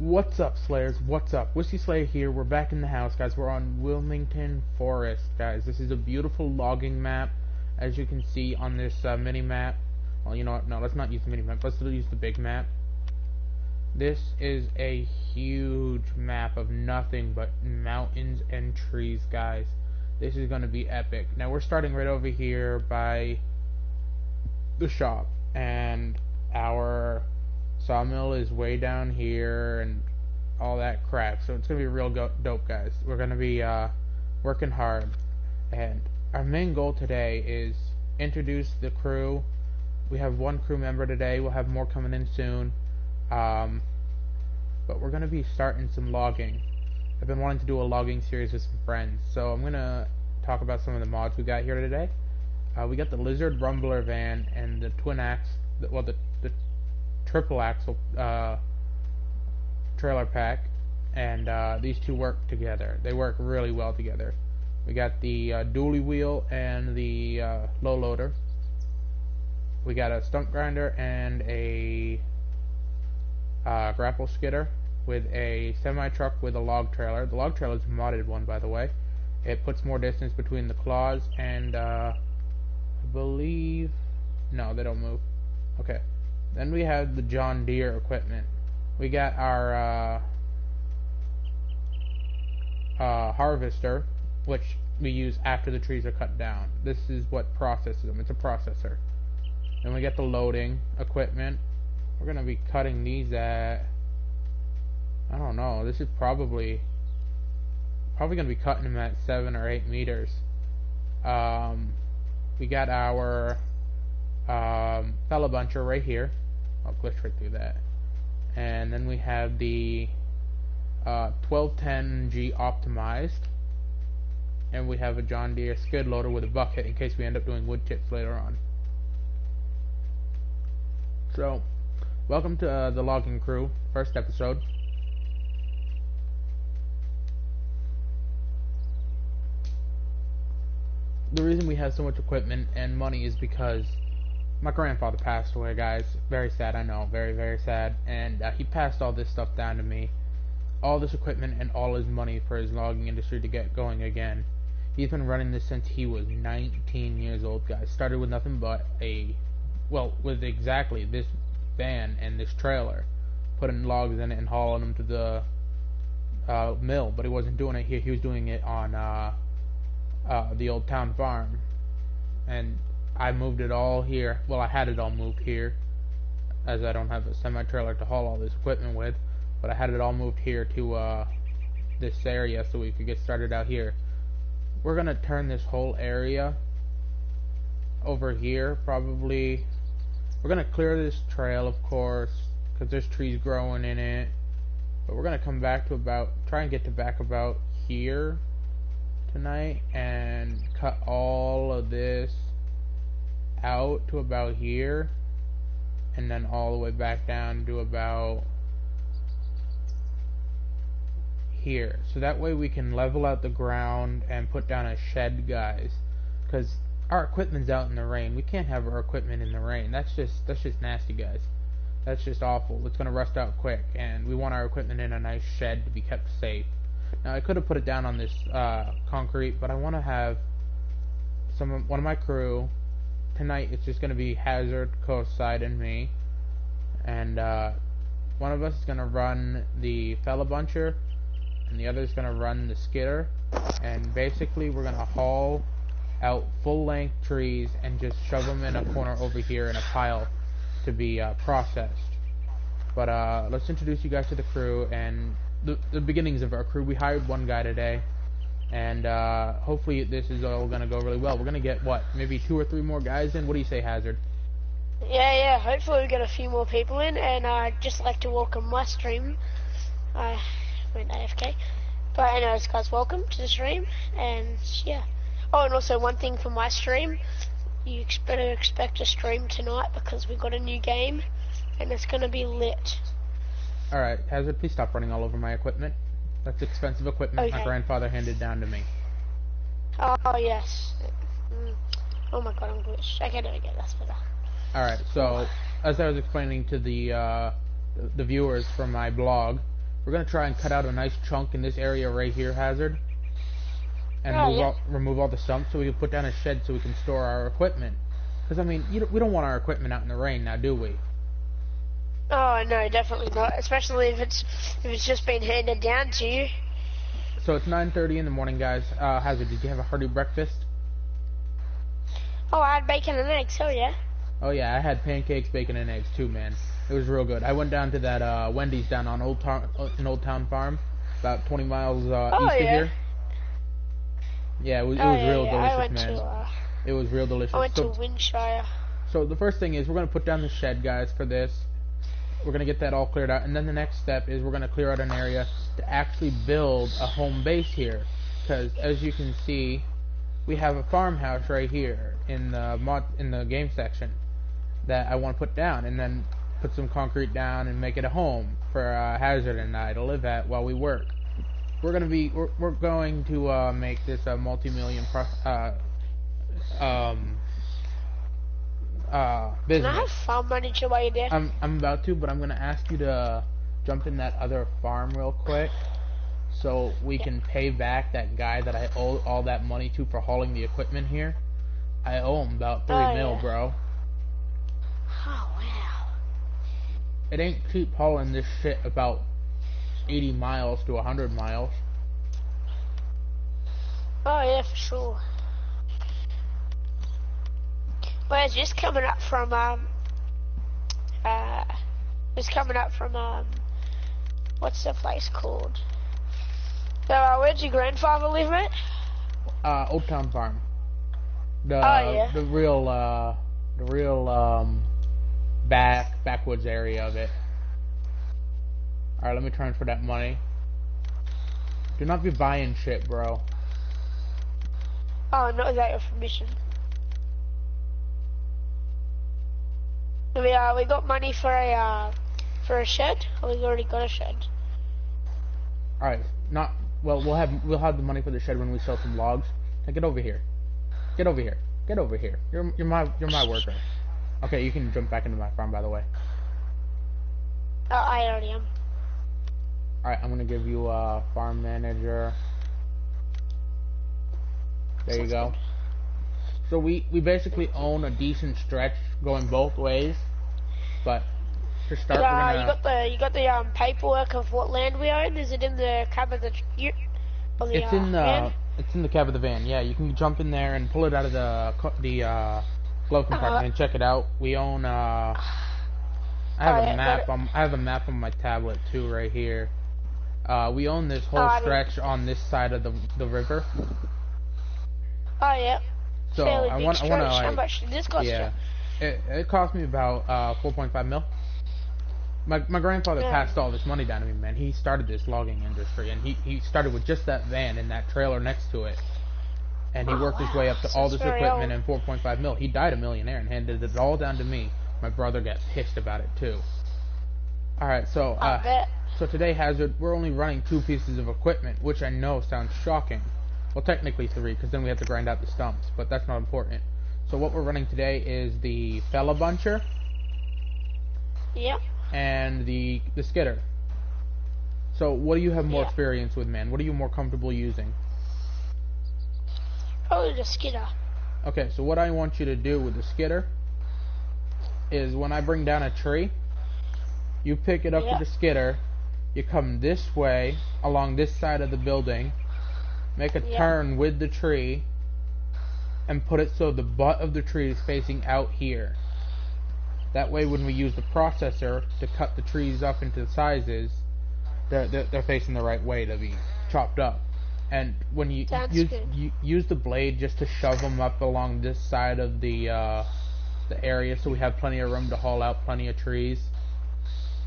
What's up, Slayers? What's up? Whiskey Slayer here. We're back in the house, guys. We're on Wilmington Forest, guys. This is a beautiful logging map, as you can see on this mini map. Well, you know what? No, let's not use the mini map. Let's use the big map. This is a huge map of nothing but mountains and trees, guys. This is going to be epic. Now, we're starting right over here by the shop, and our sawmill is way down here and all that crap, so it's gonna be real dope, guys. We're gonna be working hard, and our main goal today is introduce the crew. We have one crew member today. We'll have more coming in soon, but we're gonna be starting some logging. I've been wanting to do a logging series with some friends, so I'm gonna talk about some of the mods we got here today. We got the Lizard Rumbler van and the twin axe, the triple axle trailer pack, and these two work together. They work really well together. We got the dually wheel and the low loader. We got a stump grinder and a grapple skidder with a semi truck with a log trailer. The log trailer is a modded one, by the way. It puts more distance between the claws, and I believe no, they don't move. Okay. Then we have the John Deere equipment. We got our harvester, which we use after the trees are cut down. This is what processes them. It's a processor. Then we get the loading equipment. We're going to be cutting these at, I don't know, this is probably going to be cutting them at 7 or 8 meters. We got our fella buncher right here. I'll glitch right through that. And then we have the 1210G optimized. And we have a John Deere skid loader with a bucket in case we end up doing wood chips later on. So, welcome to the logging crew, first episode. The reason we have so much equipment and money is because my grandfather passed away, guys. Very sad, I know. Very, very sad. And he passed all this stuff down to me. All this equipment and all his money for his logging industry to get going again. He's been running this since he was 19 years old, guys. Started with nothing but with exactly this van and this trailer. Putting logs in it and hauling them to the mill. But he wasn't doing it here. He was doing it on the old town farm. And I moved it all here. Well, I had it all moved here, as I don't have a semi-trailer to haul all this equipment with, but I had it all moved here to this area so we could get started out here. We're going to turn this whole area over here, probably. We're going to clear this trail, of course, because there's trees growing in it, but we're going to come back to try and get to back about here tonight, and cut all of this out to about here, and then all the way back down to about here, so that way we can level out the ground and put down a shed, guys, because our equipment's out in the rain. We can't have our equipment in the rain. That's just nasty, guys. That's just awful. It's gonna rust out quick, and we want our equipment in a nice shed to be kept safe. Now, I could have put it down on this concrete, but I want to have one of my crew. Tonight it's just going to be Hazard, Coastside, and me. And one of us is going to run the fella buncher, and the other is going to run the skidder. And basically we're going to haul out full-length trees and just shove them in a corner over here in a pile to be processed. But let's introduce you guys to the crew and the beginnings of our crew. We hired one guy today, and hopefully this is all going to go really well. We're going to get, what, maybe 2 or 3 more guys in? What do you say, Hazard? Yeah, hopefully we get a few more people in, and I'd just like to welcome my stream. I went AFK. But anyways, guys, welcome to the stream, and yeah. Oh, and also one thing for my stream, you better expect a stream tonight because we've got a new game, and it's going to be lit. Alright, Hazard, please stop running all over my equipment. That's expensive equipment my grandfather handed down to me. Oh, yes. Oh my god, I'm glitched. Okay, there we go, that's better. Alright, so, as I was explaining to the viewers from my blog, we're gonna try and cut out a nice chunk in this area right here, Hazard, and remove all the stumps so we can put down a shed so we can store our equipment. Because, I mean, we don't want our equipment out in the rain now, do we? Oh, no, definitely not. Especially if it's just been handed down to you. So it's 9:30 in the morning, guys. Hazard, did you have a hearty breakfast? Oh, I had bacon and eggs, oh yeah. Oh yeah, I had pancakes, bacon, and eggs too, man. It was real good. I went down to that Wendy's down on Old Town Farm, about 20 miles east of here. Yeah, it was real delicious, man. It was real delicious. I went to Windshire. So the first thing is we're gonna put down the shed, guys, for this. We're gonna get that all cleared out, and then the next step is we're gonna clear out an area to actually build a home base here. Because as you can see, we have a farmhouse right here in the game section that I want to put down, and then put some concrete down and make it a home for Hazard and I to live at while we work. We're going to make this a multi-million business. Can I have farm manager while you're there? I'm about to, but I'm going to ask you to jump in that other farm real quick, so we can pay back that guy that I owe all that money to for hauling the equipment here. I owe him about 3 mil, bro. Oh, wow. It ain't cheap hauling this shit about 80 miles to 100 miles. Oh, yeah, for sure. Well, it's just coming up from, what's the place called? So, where'd your grandfather live, mate? Old Town Farm. The real backwoods area of it. Alright, let me transfer that money. Do not be buying shit, bro. Oh, not without your permission. We got money for a shed, or we already got a shed? Alright, well, we'll have the money for the shed when we sell some logs. Now get over here. Get over here. Get over here. You're my worker. Okay, you can jump back into my farm, by the way. Oh, I already am. Alright, I'm gonna give you a farm manager. There you go. So we basically own a decent stretch going both ways, but to start, we're gonna... you got the paperwork of what land we own. Is it in the cab of the van? It's in the cab of the van. Yeah, you can jump in there and pull it out of the glove compartment and check it out. We own. I have a map on my tablet too, right here. We own this whole stretch on this side of the river. Oh yeah. So I want to How much did this cost you? It cost me about 4.5 mil. My grandfather passed all this money down to me, man. He started this logging industry, and he started with just that van and that trailer next to it. And he worked his way up to all this equipment and 4.5 mil. He died a millionaire and handed it all down to me. My brother got pissed about it too. Alright, so so today, Hazard, we're only running 2 pieces of equipment, which I know sounds shocking. Well, technically 3, because then we have to grind out the stumps, but that's not important. So what we're running today is the fella buncher. Yep. And the skidder. So what do you have more experience with, man? What are you more comfortable using? Probably the skidder. Okay, so what I want you to do with the skidder is when I bring down a tree, you pick it up with the skidder, you come this way along this side of the building, make a turn with the tree, and put it so the butt of the tree is facing out here. That way when we use the processor to cut the trees up into sizes, they're facing the right way to be chopped up. And when you use the blade just to shove them up along this side of the area, so we have plenty of room to haul out plenty of trees.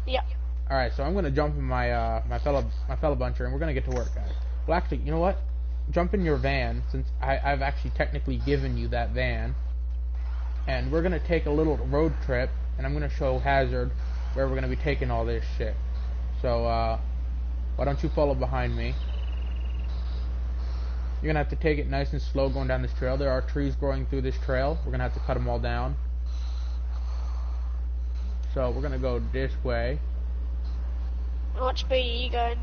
Yep. Alright, so I'm gonna jump in my my fella buncher, and we're gonna get to work, guys. Well, actually, you know what? Jump in your van, since I've actually technically given you that van, and we're gonna take a little road trip, and I'm gonna show Hazard where we're gonna be taking all this shit. So why don't you follow behind me? You're gonna have to take it nice and slow going down this trail. There are trees growing through this trail. We're gonna have to cut them all down. So we're gonna go this way. What speed are you going?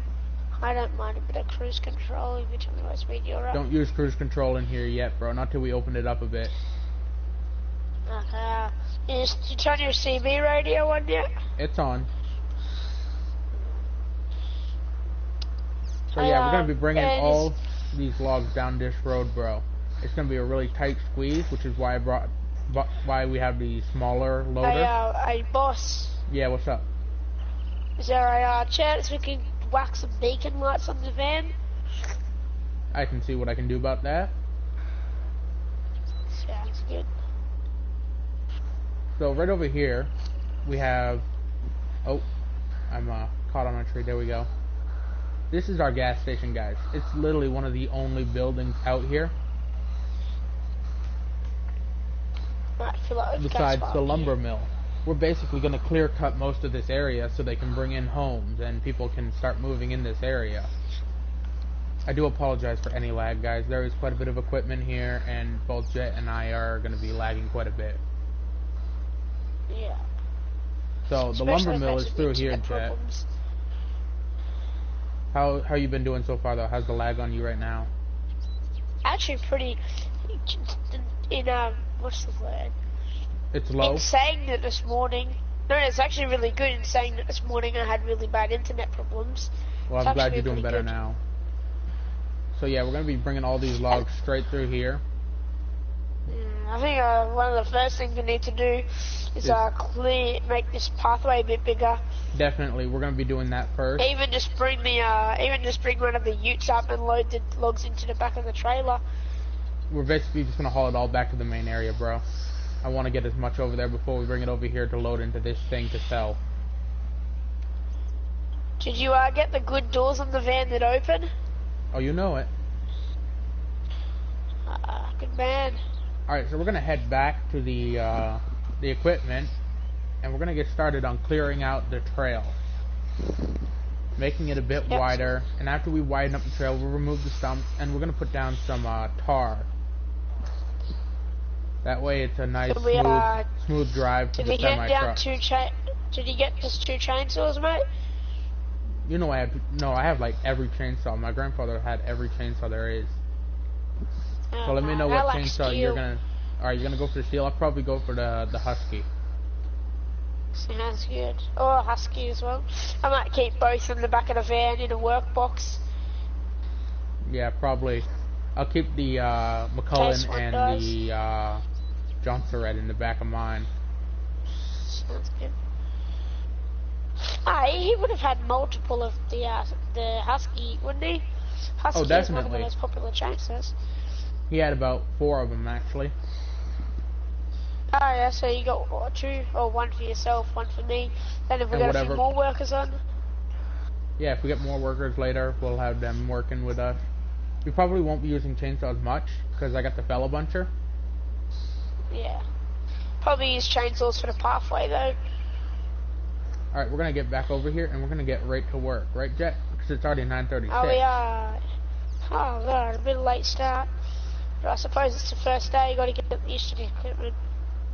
I don't mind a bit of cruise control if you tell me what speed you're at. Don't use cruise control in here yet, bro. Not till we open it up a bit. Okay. You turn your CB radio on yet? It's on. So yeah, we're gonna be bringing all these logs down this road, bro. It's gonna be a really tight squeeze, which is why why we have the smaller loader. Hey, boss. Yeah, what's up? Is there a chance we can whack some beacon lights on the van? I can see what I can do about that. Sounds good. So right over here, we have. Oh, I'm caught on a tree. There we go. This is our gas station, guys. It's literally one of the only buildings out here. Right, fill up with Besides gas the fire. lumber mill. We're basically going to clear cut most of this area so they can bring in homes and people can start moving in this area. I do apologize for any lag, guys. There is quite a bit of equipment here, and both Jet and I are going to be lagging quite a bit. Yeah. So the lumber mill is through here, Jet. How you been doing so far, though? How's the lag on you right now? Actually, pretty. What's the word? It's low? In saying that this morning. No, it's actually really good in saying that this morning I had really bad internet problems. Well, I'm glad you're doing better now. So yeah, we're going to be bringing all these logs straight through here. I think one of the first things we need to do is make this pathway a bit bigger. Definitely, we're going to be doing that first. Even just bring one of the utes up and load the logs into the back of the trailer. We're basically just going to haul it all back to the main area, bro. I want to get as much over there before we bring it over here to load into this thing to sell. Did you get the good doors on the van that open? Oh, you know it. Good man. Alright, so we're going to head back to the equipment, and we're going to get started on clearing out the trail. Making it a bit wider, and after we widen up the trail, we'll remove the stumps, and we're going to put down some tar. That way it's a nice, smooth drive to the semi-truck. Did you get just 2 chainsaws, mate? You know I have like every chainsaw. My grandfather had every chainsaw there is. So let me know what chainsaw you're gonna. Alright, you're gonna go for the steel. I'll probably go for the Husky. Sounds good. Or a Husky as well. I might keep both in the back of the van in a workbox. Yeah, probably. I'll keep the McCullen and the Johnson Red in the back of mine. Sounds good. He would have had multiple of the Husky, wouldn't he? Husky oh, definitely. Is one of the most popular chainsaws. He had about 4 of them, actually. Oh yeah, so you got what, 2 or 1 for yourself, 1 for me. Then if we got a few more workers on. Yeah, if we get more workers later, we'll have them working with us. We probably won't be using chainsaws much because I got the fella buncher. Yeah. Probably use chainsaws for the pathway though. Alright, we're gonna get back over here and we're gonna get right to work, right, Jet? Because it's already 9:36. Oh yeah. Oh god, a bit late start. But I suppose it's the first day. You got to get used to the equipment.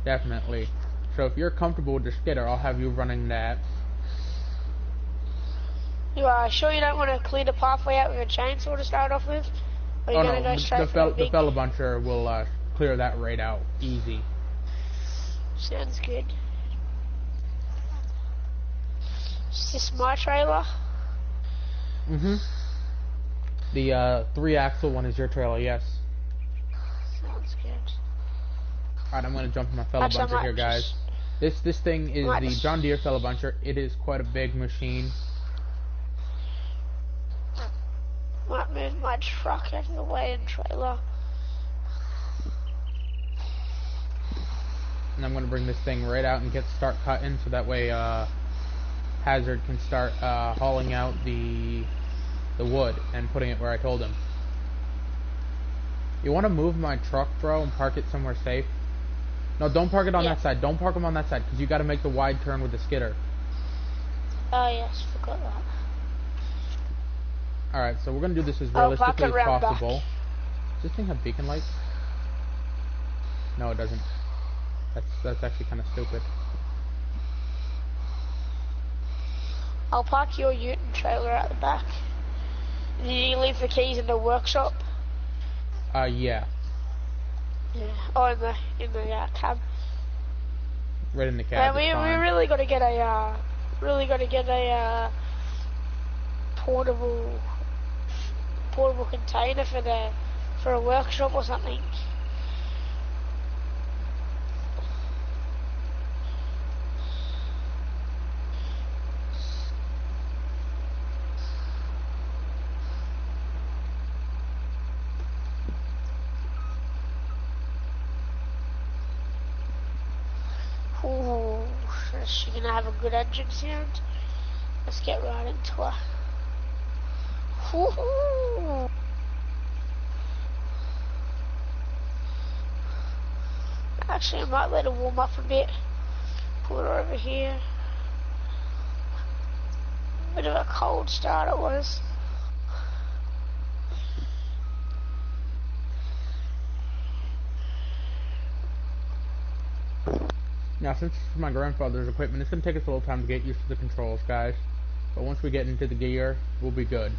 Definitely. So if you're comfortable with the skidder, I'll have you running that. You are sure you don't want to clear the pathway out with a chainsaw to start off with? Or are you going to go straight for the fella buncher will clear that right out. Easy. Sounds good. Is this my trailer? Mm-hmm. The 3-axle one is your trailer, yes. Sounds good. Alright, I'm going to jump in my fella buncher here, guys. This thing is the John Deere fella buncher. It is quite a big machine. Might move my truck out of the way and trailer. And I'm going to bring this thing right out and start cutting so that way Hazard can start hauling out the wood and putting it where I told him. You want to move my truck, bro, and park it somewhere safe? No, don't park it on that side. Don't park them on that side because you got to make the wide turn with the skidder. Oh yes, forgot that. Alright, so we're going to do this as realistically as possible. Does this thing have beacon lights? No, it doesn't. That's actually kind of stupid. I'll park your ute and trailer out the back. Did you leave the keys in the workshop? Yeah. Yeah. Oh, in the cab. Right in the cab. We really got to get a portable container for a workshop or something. Ooh, is she gonna have a good engine sound? Let's get right into her. Ooh. Actually, I might let her warm up a bit. Put her over here. Bit of a cold start it was. Now, since this is my grandfather's equipment, it's going to take us a little time to get used to the controls, guys. But once we get into the gear, we'll be good.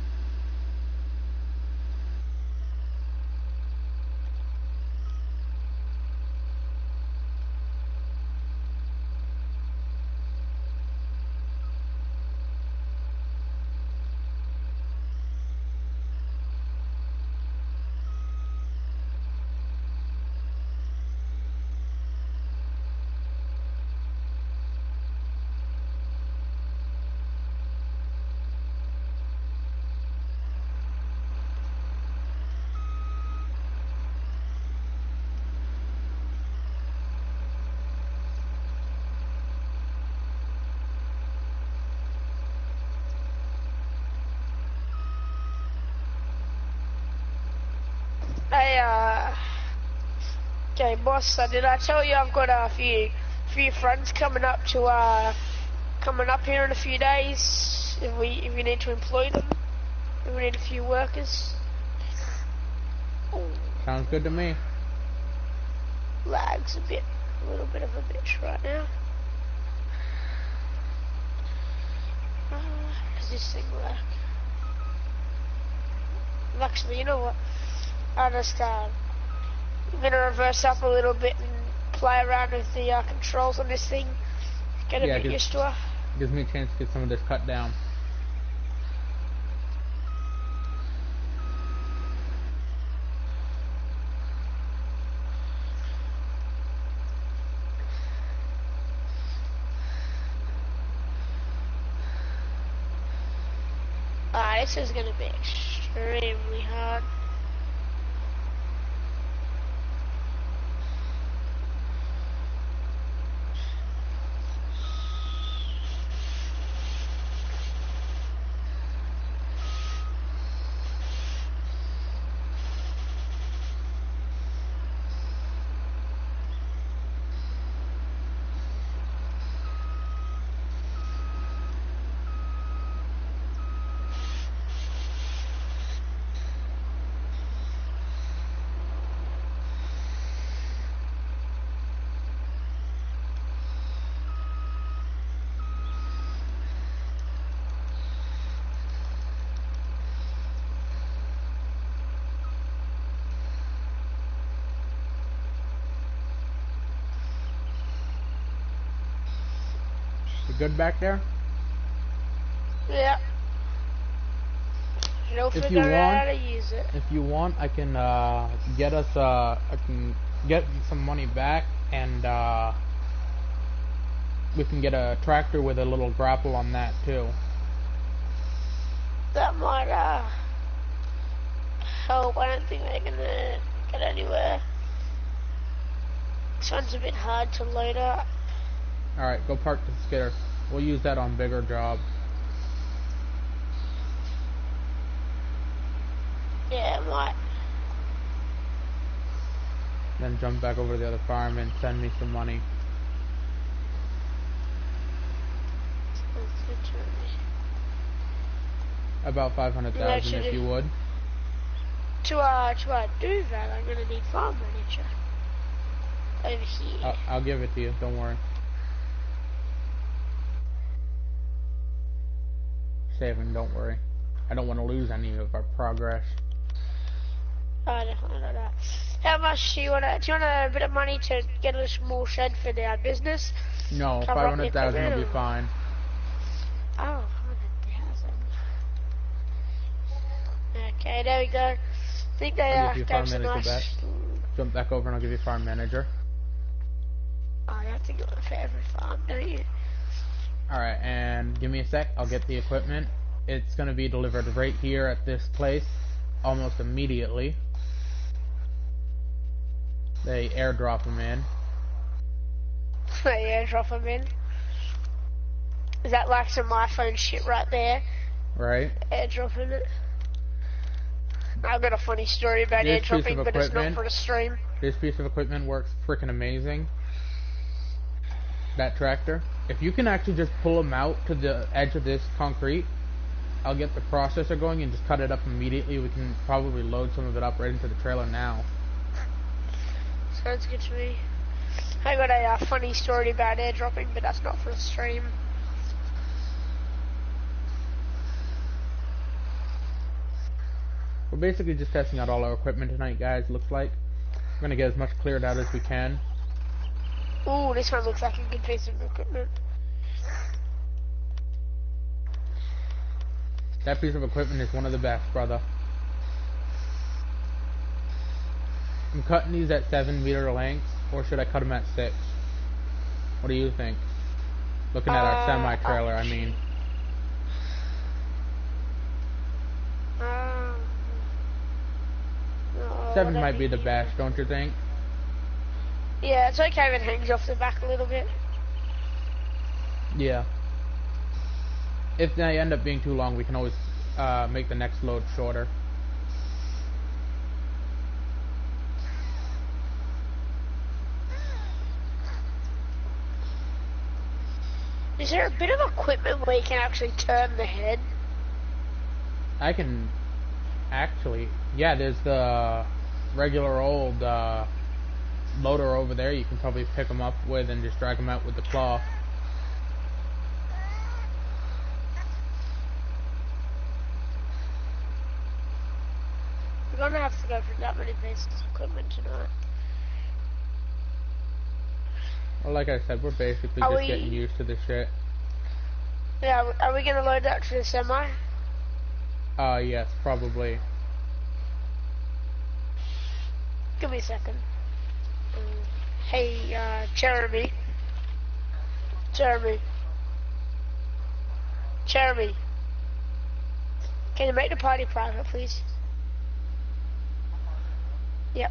Hey, okay, boss. Did I tell you I've got a few friends coming up here in a few days? If we need to employ them, if we need a few workers. Sounds good to me. Lag's a little bit of a bitch right now. Does this thing work? Actually, you know what? I'm gonna reverse up a little bit and play around with the controls on this thing. Get a bit used to it. Gives me a chance to get some of this cut down. This is gonna be extremely hard. You good back there? Yeah. You'll figure out how to use it. If you want, I can get us. I can get some money back, and we can get a tractor with a little grapple on that too. That might help. I don't think they're gonna get anywhere. This one's a bit hard to load up. Alright, go park the skidder. We'll use that on bigger jobs. Yeah, it might. Then jump back over to the other farm and send me some money. About 500,000 if you would. To do that, I'm gonna need farm manager. Over here. I'll give it to you, don't worry. saving, don't worry. I don't want to lose any of our progress. I don't know. How much do you want a bit of money to get a small shed for our business? No, Cover up the 500,000 will be equipment, or- fine. Oh, 100,000. Okay, there we go. I think they I'll give you farm gave some manager nice... back. Jump back over and I'll give you farm manager. Oh, you have to go for every farm, don't you? Alright, and give me a sec. I'll get the equipment. It's going to be delivered right here at this place almost immediately. They airdrop them in. Yeah, drop them in. Is that like some iPhone shit right there? Right? Airdropping it. I've got a funny story about This piece airdropping, of but it's not equipment- for the stream. This piece of equipment works freaking amazing. That tractor. If you can actually just pull them out to the edge of this concrete, I'll get the processor going and just cut it up immediately. We can probably load some of it up right into the trailer now. Sounds good to me. I got a funny story about airdropping, but that's not for the stream. We're basically just testing out all our equipment tonight, guys, looks like. We're going to get as much cleared out as we can. Ooh, this one looks like a good piece of equipment. That piece of equipment is one of the best, brother. I'm cutting these at 7-meter lengths, or should I cut them at 6? What do you think? Looking at our semi-trailer, I mean. No, 7 might be the best, don't you think? Yeah, it's okay if it hangs off the back a little bit. Yeah. If they end up being too long, we can always make the next load shorter. Is there a bit of equipment where you can actually turn the head? I can actually, yeah, there's the regular old loader over there. You can probably pick them up with and just drag them out with the claw. We're gonna have to go through that many pieces of equipment tonight. Well, like I said, we're basically just getting used to this shit. Yeah, are we gonna load that to the semi? Yes, probably. Give me a second. Hey, Jeremy. Jeremy. Can you make the party private, please? Yep.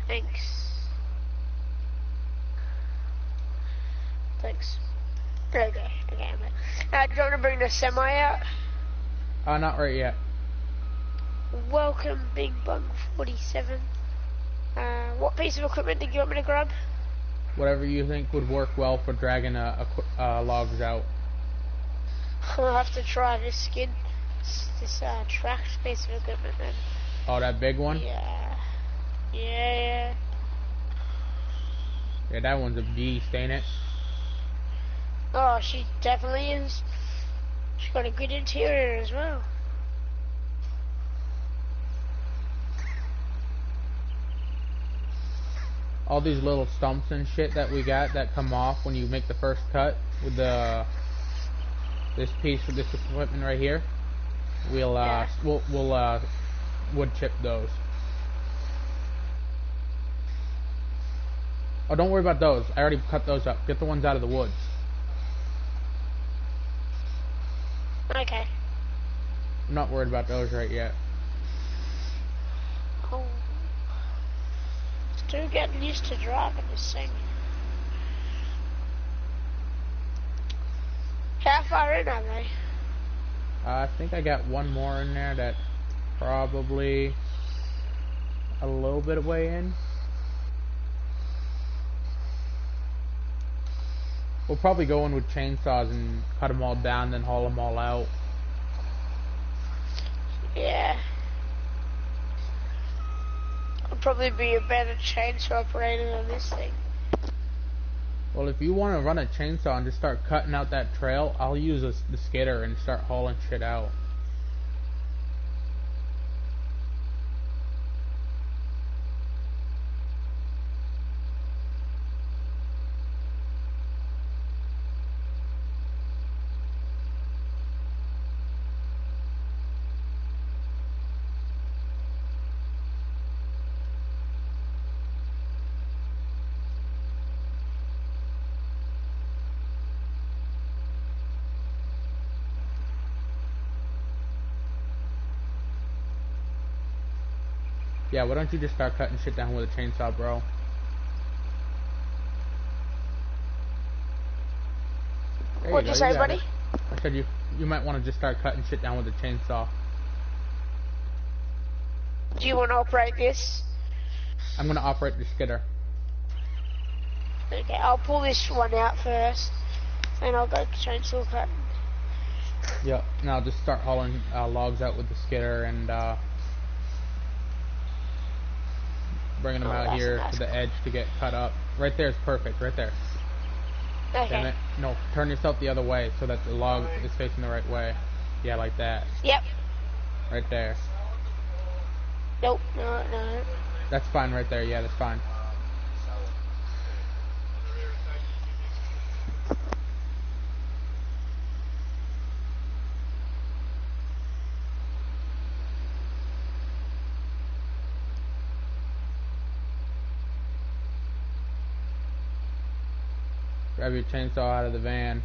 Thanks. Okay, okay. Do you want to bring the semi out? Not right yet. Welcome, Big Bug 47. What piece of equipment did you want me to grab? Whatever you think would work well for dragging logs out. I'll have to try this skid. This tracked piece of equipment then. Oh, that big one? Yeah. Yeah. Yeah, that one's a beast, ain't it? Oh, she definitely is. She's got a good interior as well. All these little stumps and shit that we got that come off when you make the first cut with this piece of this equipment right here. We'll wood chip those. Oh, don't worry about those. I already cut those up. Get the ones out of the woods. Okay. I'm not worried about those right yet. Oh. Still getting used to driving this thing. How far in are they? I think I got one more in there that's probably a little bit of way in. We'll probably go in with chainsaws and cut them all down, then haul them all out. Yeah. I'll probably be a better chainsaw operator than this thing. Well, if you want to run a chainsaw and just start cutting out that trail, I'll use the skidder and start hauling shit out. Yeah, why don't you just start cutting shit down with a chainsaw, bro? There What'd you go, say, got buddy? it. I said you might want to just start cutting shit down with a chainsaw. Do you want to operate this? I'm gonna operate the skidder. Okay, I'll pull this one out first, and I'll go chainsaw cutting. Yep. Now just start hauling logs out with the skidder and bringing them out here to the edge to get cut up. Right there is perfect. Right there. Okay. Damn it. No, turn yourself the other way so that the log is facing the right way. Yeah, like that. Yep. Right there. Nope. No. That's fine right there. Yeah, that's fine. Grab your chainsaw out of the van.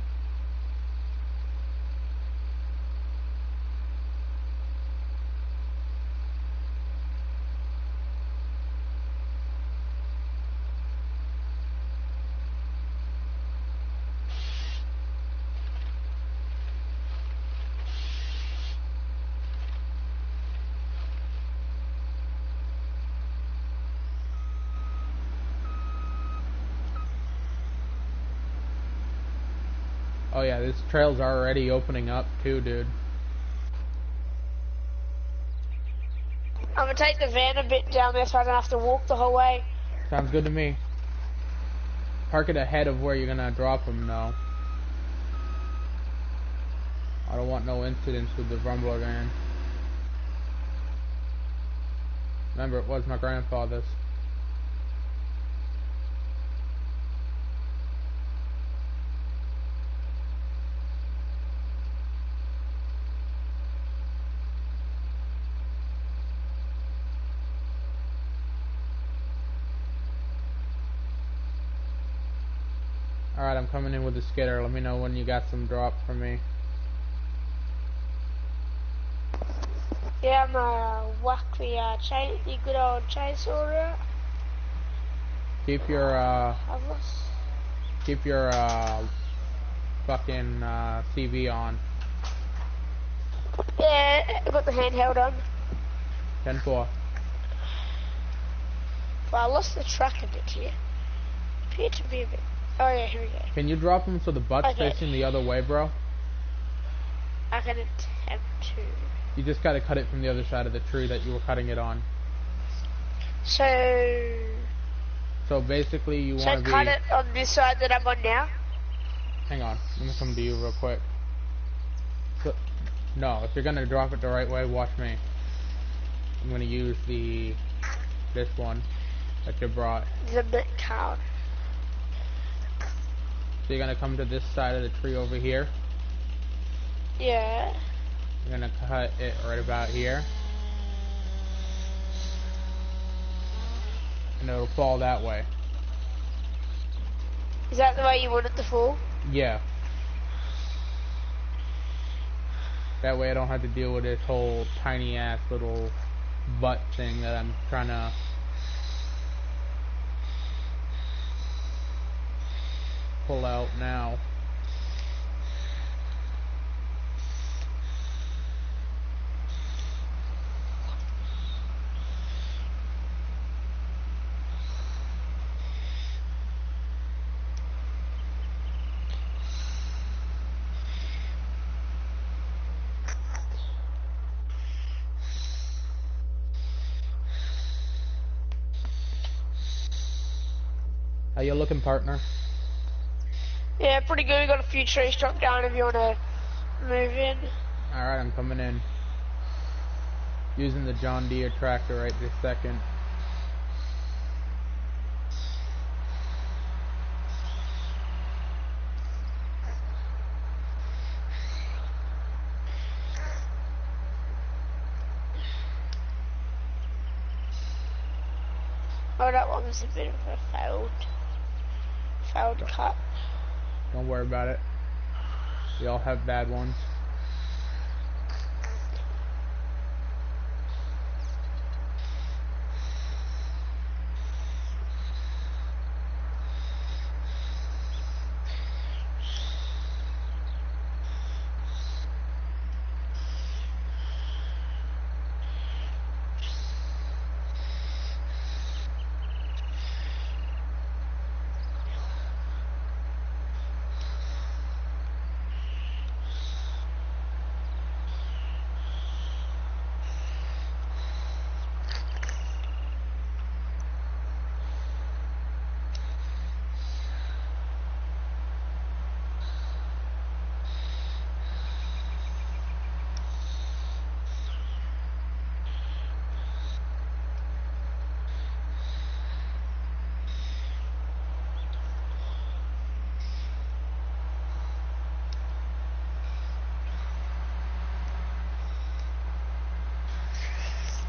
Oh yeah, this trail's already opening up too, dude. I'm gonna take the van a bit down there so I don't have to walk the whole way. Sounds good to me. Park it ahead of where you're gonna drop them, though. I don't want no incidents with the rumbler van. Remember, it was my grandfather's. Alright, I'm coming in with the skidder. Let me know when you got some drop for me. Yeah, I'm gonna whack the good old chainsaw out. Keep your fucking TV on. Yeah, I got the handheld on. 10-4. Well, I lost the track a bit here. Appeared to be a bit. Oh yeah, here we go. Can you drop them so the butt's facing the other way, bro? I can attempt to. You just gotta cut it from the other side of the tree that you were cutting it on. So basically you want to cut it on this side that I'm on now? Hang on, let me come to you real quick. So, no, if you're gonna drop it the right way, watch me. I'm gonna use this one that you brought. It's a bit cold. So you're gonna come to this side of the tree over here. Yeah. You're gonna cut it right about here. And it'll fall that way. Is that the way you want it to fall? Yeah. That way I don't have to deal with this whole tiny ass little butt thing that I'm trying to pull out now. How you looking, partner? Yeah, pretty good. We got a few trees chopped down if you want to move in. Alright, I'm coming in. Using the John Deere tractor right this second. Oh, that one was a bit of a failed cut. Don't worry about it. We all have bad ones.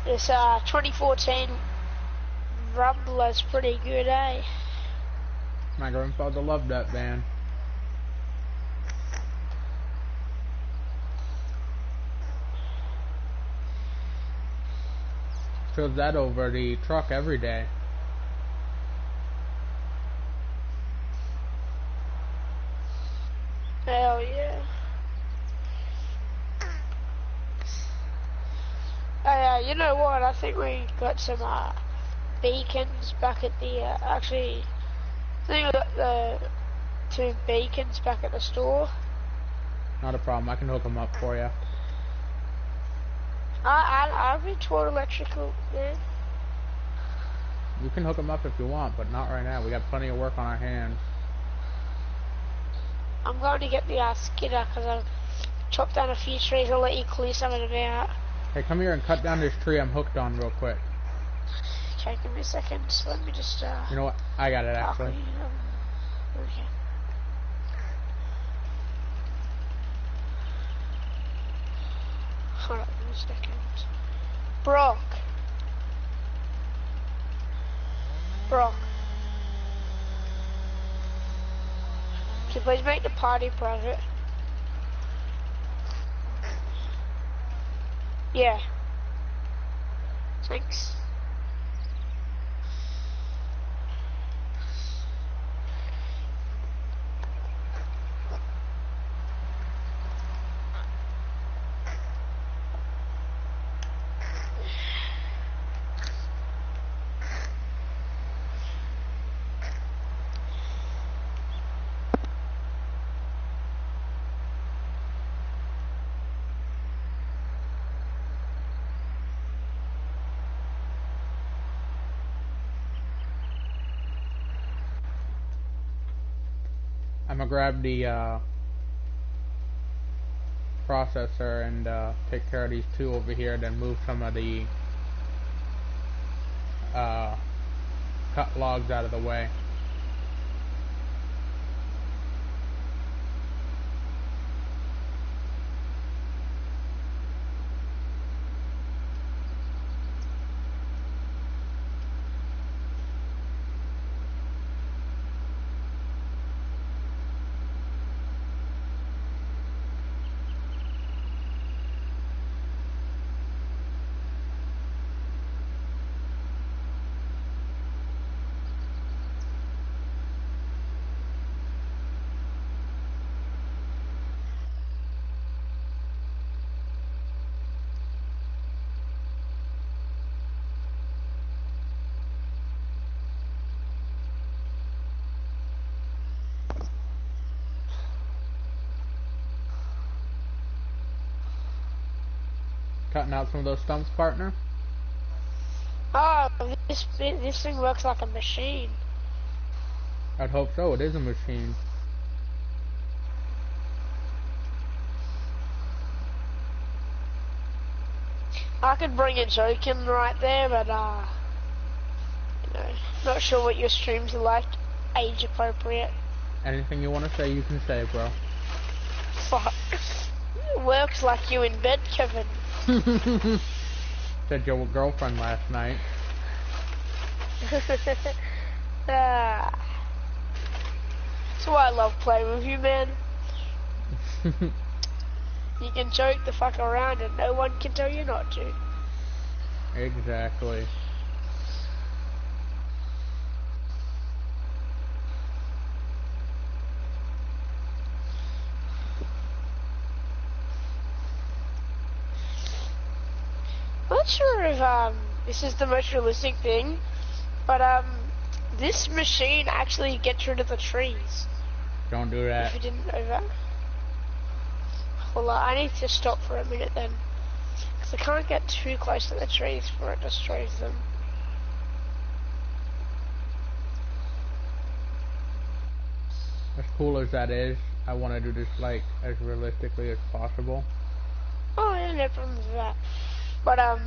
This 2014 Rumbler's pretty good, eh? My grandfather loved that van. Shows that over the truck every day. Hell yeah. You know what? I think we got some beacons back at the. Actually, I think we got the 2 beacons back at the store. Not a problem. I can hook them up for you. I've been taught electrical, man. You can hook them up if you want, but not right now. We got plenty of work on our hands. I'm going to get the skidder because I've chopped down a few trees. I'll let you clear some of them out. Hey, come here and cut down this tree I'm hooked on real quick. Okay, give me a second. So let me just. You know what? I got it actually. Okay. Hold on a second. Brock. Can you please make the party private? Yeah. Thanks. I'm gonna grab the processor and take care of these 2 over here, then move some of the cut logs out of the way. Cutting out some of those stumps, partner? Oh, this thing works like a machine. I'd hope so. It is a machine. I could bring a joke in right there, but you know, not sure what your streams are like, age appropriate. Anything you want to say, you can say, bro. Fuck. Works like you in bed, Kevin. Said your girlfriend last night. That's why I love playing with you, man. You can joke the fuck around and no one can tell you not to. Exactly. I'm not sure if this is the most realistic thing, but this machine actually gets rid of the trees. Don't do that. If you didn't know that. Well, I need to stop for a minute then, because I can't get too close to the trees before it destroys them. As cool as that is, I want to do this like as realistically as possible. Oh, yeah, no problem with that. But I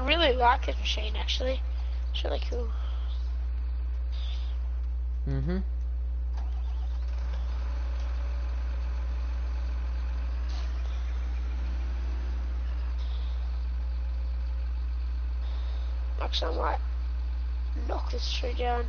really like this machine, actually. It's really cool. Mm-hmm. Actually, I might knock this tree down.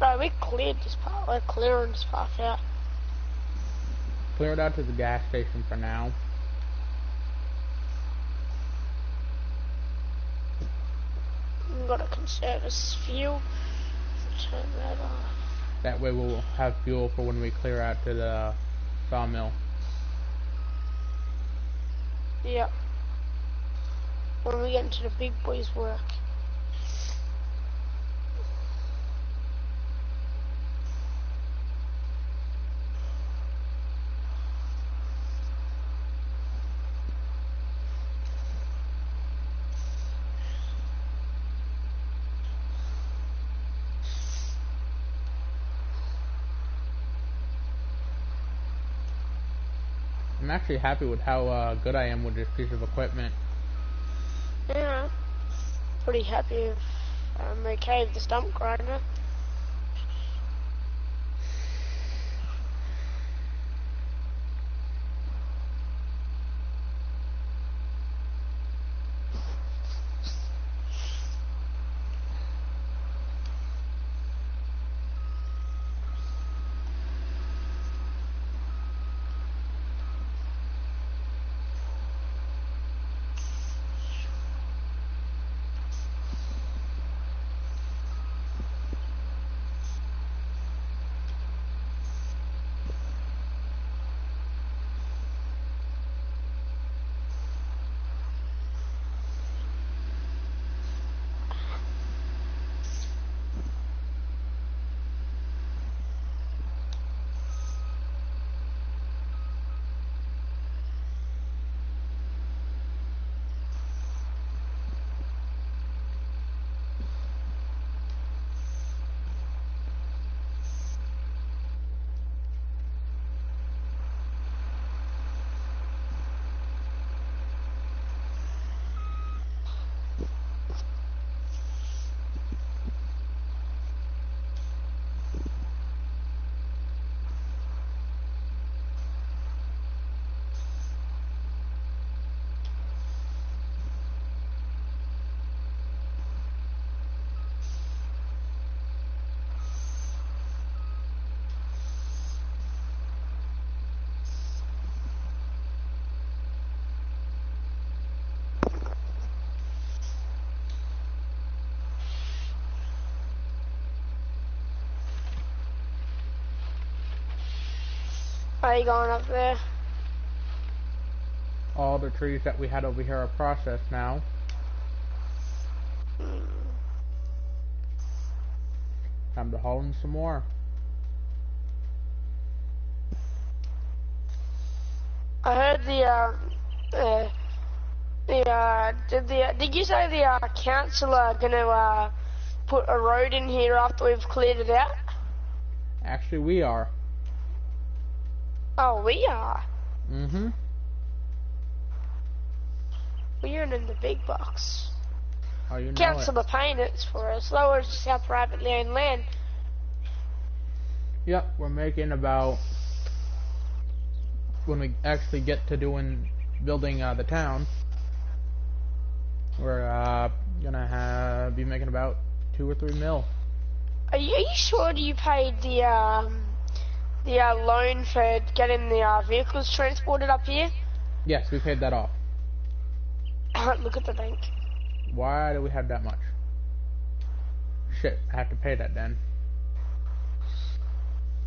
Right, we cleared this part. We're clearing this part out. Clear it out to the gas station for now. We've got to conserve this fuel. Turn that off. That way we'll have fuel for when we clear out to the sawmill. Yep. When we get into the big boys' work. I'm actually happy with how good I am with this piece of equipment. Yeah. Pretty happy if I'm okay with the stump grinder. Are you going up there? All the trees that we had over here are processed now. Time to haul in some more. I heard did you say the council are gonna put a road in here after we've cleared it out? Actually, we are. Oh, we are. Mm-hmm. We're in the big box. Oh, you know Council it. are paying it for us. Lower just our privately owned land. Yep, we're making about, when we actually get to building the town, we're gonna be making about 2 or 3 mil. Are you sure you paid the loan for getting the vehicles transported up here? Yes, we paid that off. Look at the bank. Why do we have that much? Shit, I have to pay that then.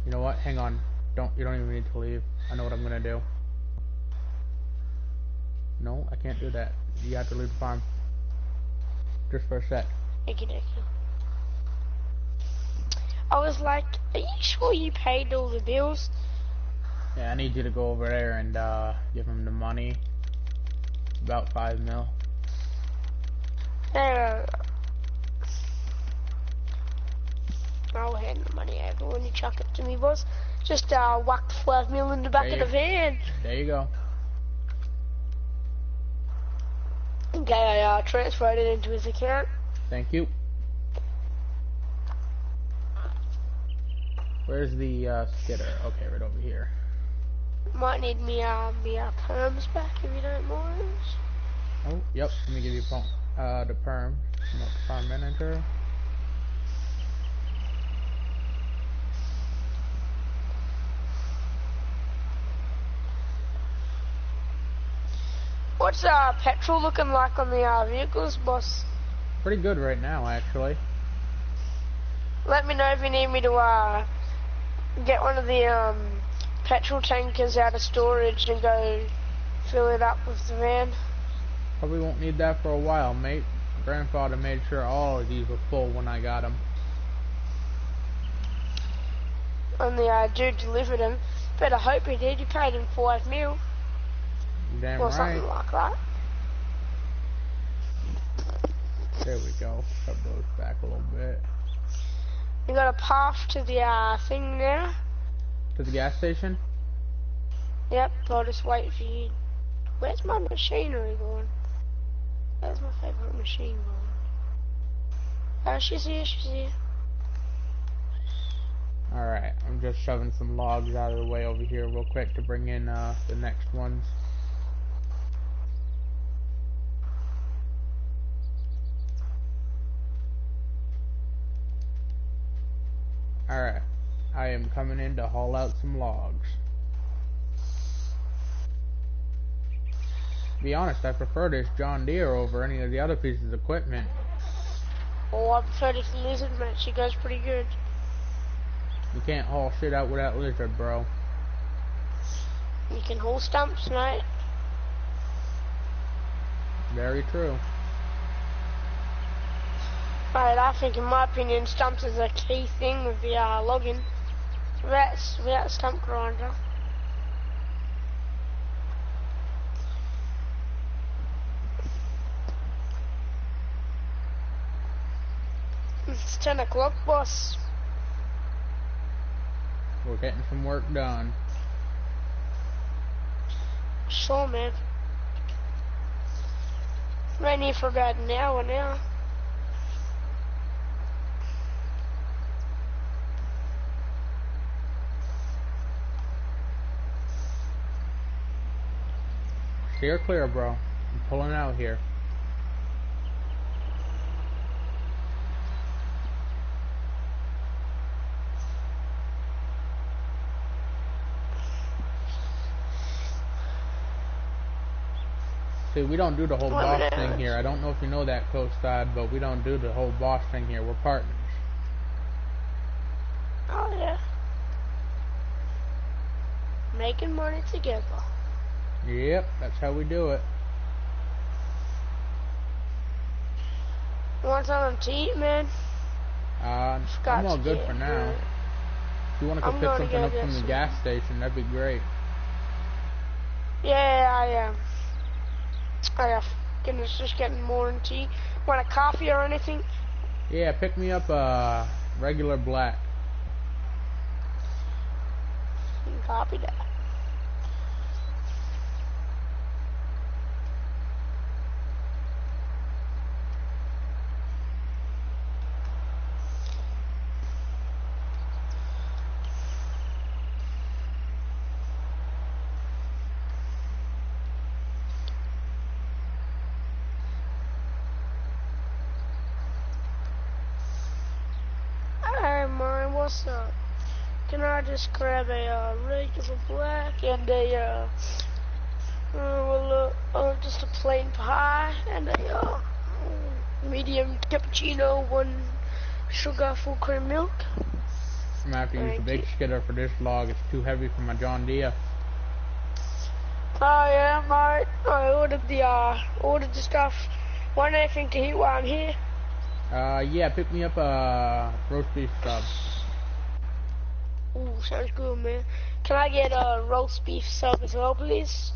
You know what? Hang on. You don't even need to leave. I know what I'm gonna do. No, I can't do that. You have to leave the farm. Just for a sec. Thank you. I was like, are you sure you paid all the bills? Yeah, I need you to go over there and give him the money. About 5 mil. I'll hand the money over when you chuck it to me, boss. Just whack 5 mil in the back of the van. There you go. Okay, I transferred it into his account. Thank you. Where's the skidder? Okay, right over here. Might need me perms back if you don't mind. Oh, yep. Let me give you the perm. Not the farm manager. What's petrol looking like on the vehicles, boss? Pretty good right now, actually. Let me know if you need me to get one of the petrol tankers out of storage and go fill it up with the van. Probably won't need that for a while, mate. Grandfather made sure all of these were full when I got them. And the dude delivered them. Better hope he did. You paid him 5 mil. Damn or right. something like that. There we go. Shove those back a little bit. You got a path to the thing now? To the gas station? Yep, I'll just wait for you. Where's my machinery going? Where's my favourite machine going? Oh, she's here. Alright, I'm just shoving some logs out of the way over here real quick to bring in the next ones. Alright, I am coming in to haul out some logs. To be honest, I prefer this John Deere over any of the other pieces of equipment. Oh, I prefer this lizard, man. She goes pretty good. You can't haul shit out with that lizard, bro. You can haul stumps, mate. Very true. Right, I think in my opinion stumps is a key thing with the logging. Without stump grinder. It's 10 o'clock, boss. We're getting some work done. Sure, man. Been here for about an hour now. Steer clear, bro. I'm pulling out here. See, we don't do the whole boss thing here. I don't know if you know that, Coast Guard, but we don't do the whole boss thing here. We're partners. Oh, yeah. Making money together. Yep, that's how we do it. You want something to eat, man? I'm all good for now. If you want to go pick something up from the gas station, that'd be great. Yeah, I am. Just getting morning tea. Want a coffee or anything? Yeah, pick me up a regular black. Copy that. Hey man, what's up? Can I just grab a regular black and a just a plain pie and a medium cappuccino, 1 sugar, full cream milk? I'm gonna have to use the big skidder for this vlog. It's too heavy for my John Deere. Oh yeah, I ordered the stuff. Want anything to eat while I'm here? Yeah, pick me up a roast beef sub. Ooh, sounds good, man. Can I get a roast beef sub as well, please?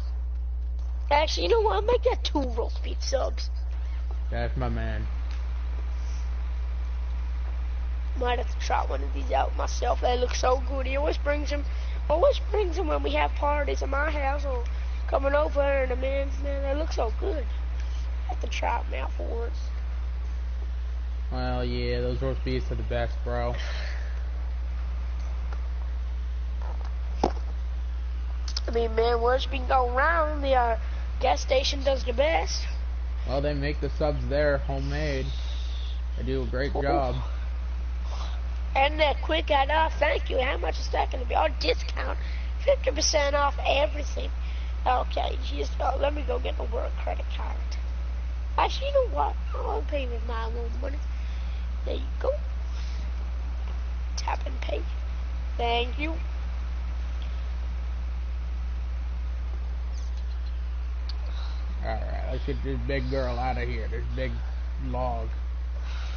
Actually, you know what? I might get 2 roast beef subs. That's my man. Might have to try one of these out myself. They look so good. He always brings them when we have parties at my house or coming over, and man, they look so good. I have to try them out for once. Well, yeah, those roast beefs are the best, bro. I mean, man, word's been going around. The gas station does the best. Well, they make the subs there homemade. They do a great job. And they're quick at thank you. How much is that going to be? Our discount, 50% off everything. Okay, just let me go get the work credit card. Actually, you know what? I'll pay with my own money. There you go. Tap and pay. Thank you. Alright, let's get this big girl out of here. This big log.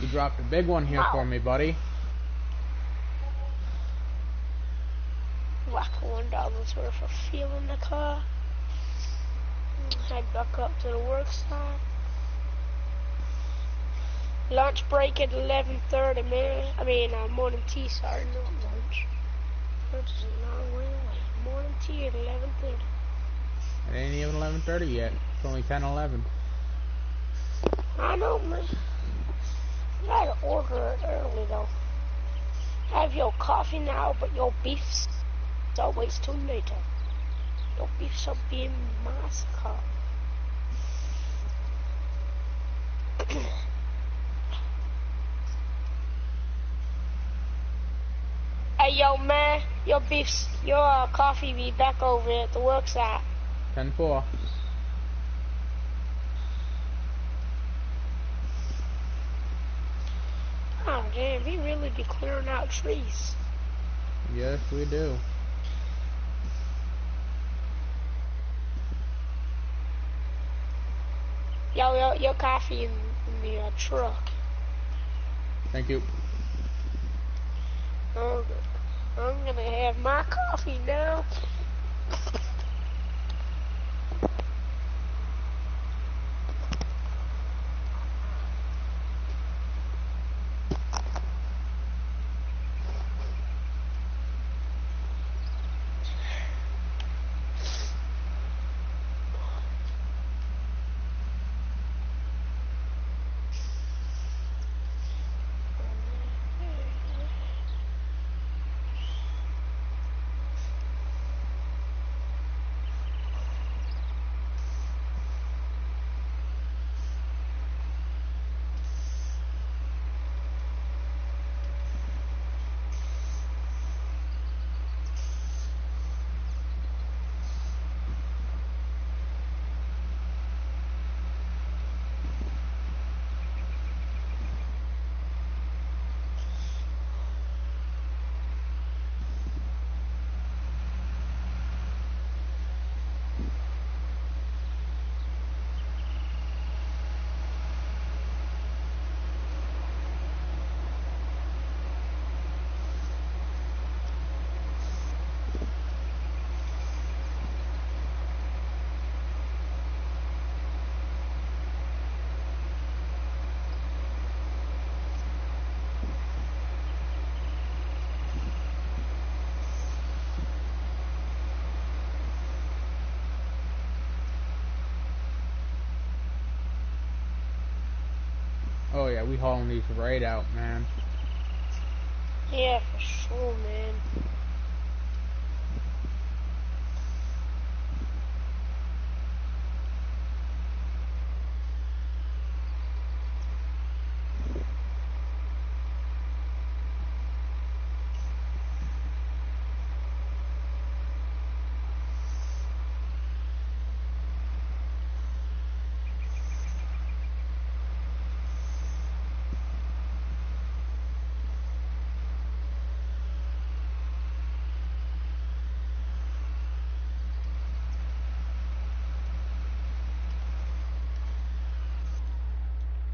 You dropped a big one here for me, buddy. Whack $1 worth of fuel in the car. Head back up to the work site. Lunch break at 11:30, man. I mean, morning tea, sorry, not lunch. Lunch is a long way away. Morning tea at 11:30. It ain't even 11:30 yet. It's only 10:11. I know, man. You gotta order it early, though. Have your coffee now, but your beef's always too later. Your beef's will be in massacre. Hey, yo, man, your coffee be back over at the work site. 10-4. Oh, damn, we really be clearing out trees. Yes, we do. Yo, your coffee in the truck. Thank you. Okay. I'm gonna have my coffee now. Oh yeah, we hauling these right out, man. Yeah, for sure, man.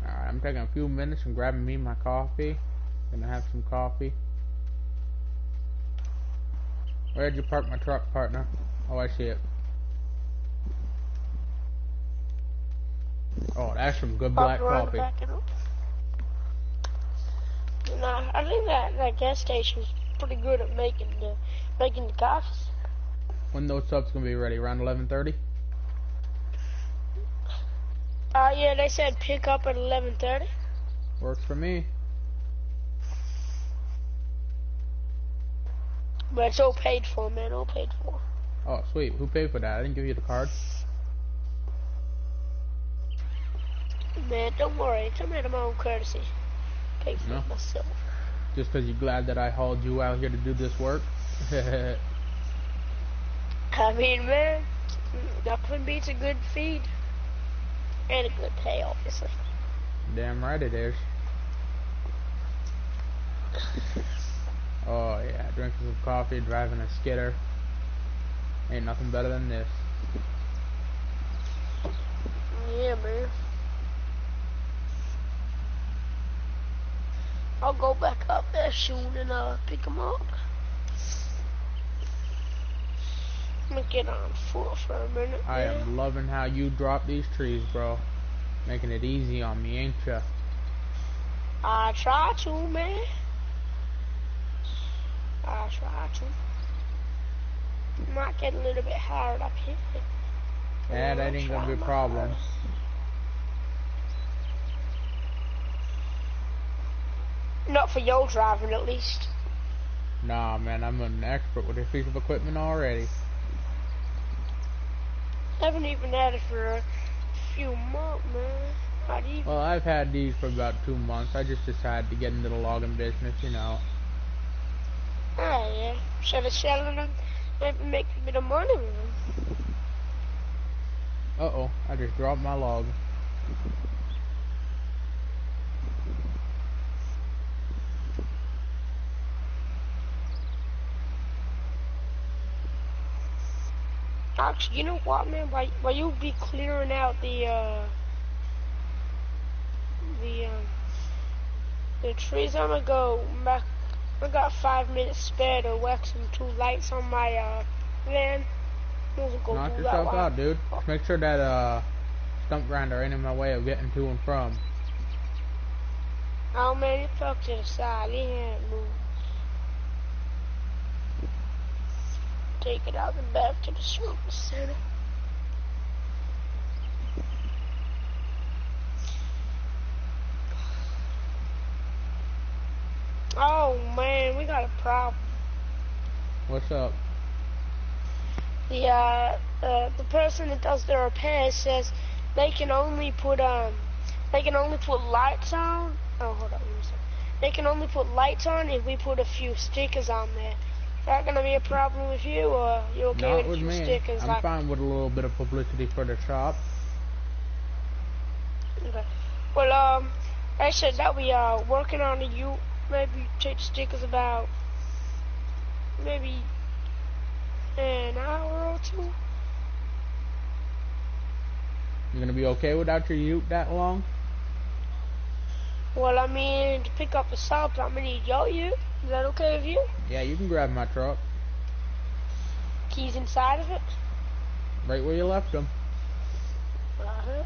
Alright, I'm taking a few minutes and grabbing me my coffee. Gonna have some coffee. Where'd you park my truck, partner? Oh, I see it. Oh, that's some good black coffee. Back it up. Nah, I think that gas station's pretty good at making the coffees. When those subs gonna be ready? Around 11:30? Yeah, they said pick up at 11:30. Works for me. But it's all paid for, man. All paid for. Oh, sweet. Who paid for that? I didn't give you the card. Man, don't worry. It's a matter of my own courtesy. Pay for it myself. Just because you're glad that I hauled you out here to do this work? I mean, man, nothing beats a good feed. And a good pay, obviously. Damn right it is. Oh yeah, drinking some coffee, driving a skidder. Ain't nothing better than this. Yeah, man. I'll go back up there soon and pick them up. I'm gonna get on foot for a minute. I am loving how you drop these trees, bro. Making it easy on me, ain't ya? I try to, man. I try to. Might get a little bit hard up here. Yeah, that ain't gonna be a problem. Not for your driving, at least. Nah, man, I'm an expert with this piece of equipment already. I haven't even had it for a few months, man. Not even. Well, I've had these for about 2 months. I just decided to get into the logging business, you know. Oh, yeah. Instead of selling them, maybe make a bit of money with them. Uh-oh, I just dropped my log. Actually, you know what, man? While you be clearing out the trees, I'm gonna go back. I got 5 minutes spare to whack some 2 lights on my van. Knock yourself out, dude. Just make sure that stump grinder ain't in my way of getting to and from. Oh man, you talk to the side. He ain't moved. Take it out and back to the service center. Oh man, we got a problem. What's up? The person that does the repairs says they can only put lights on. Oh, hold on, let me see. They can only put lights on if we put a few stickers on there. Is that gonna be a problem with you, or you okay Not with a with few me. stickers? I'm fine with a little bit of publicity for the shop. Okay. Well, I said that we are working on it. You maybe take the stickers about maybe an hour or 2. You gonna be okay without your ute that long? Well, I mean, to pick up the subs, I'm gonna need your ute. Is that okay with you? Yeah, you can grab my truck. Keys inside of it? Right where you left them. Yeah.